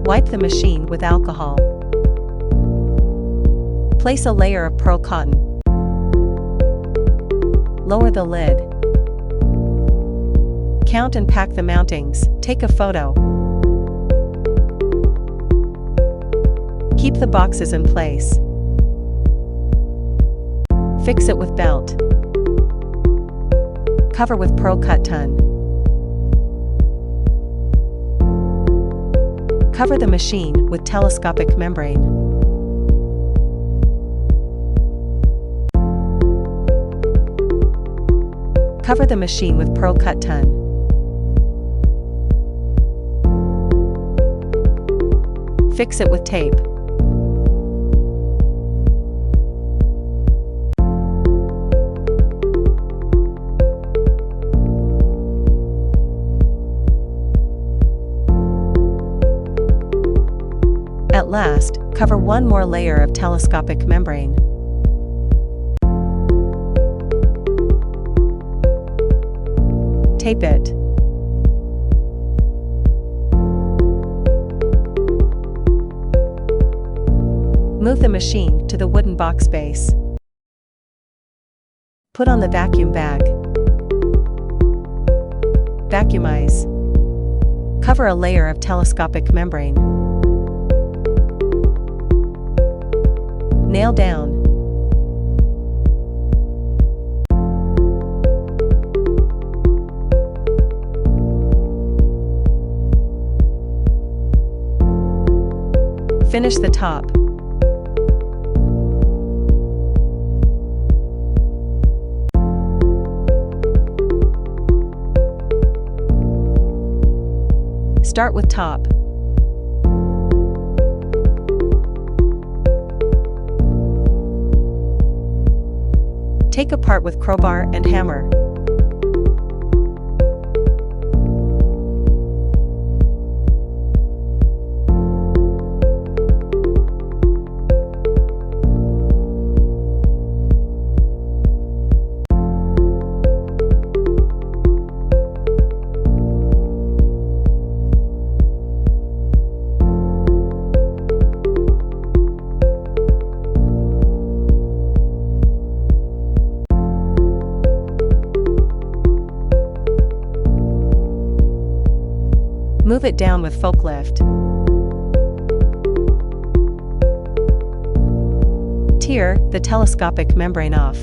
Wipe the machine with alcohol. Place a layer of pearl cotton. Lower the lid. Count and pack the mountings. Take a photo. Keep the boxes in place. Fix it with belt. Cover with pearl cotton. Cover the machine with telescopic membrane. Cover the machine with pearl cotton. Fix it with tape. At last, cover one more layer of telescopic membrane. Tape it. Move the machine to the wooden box base. Put on the vacuum bag. Vacuumize. Cover a layer of telescopic membrane. Nail down. Finish the top. Start with top. Take apart with crowbar and hammer. Move it down with forklift. Tear the telescopic membrane off.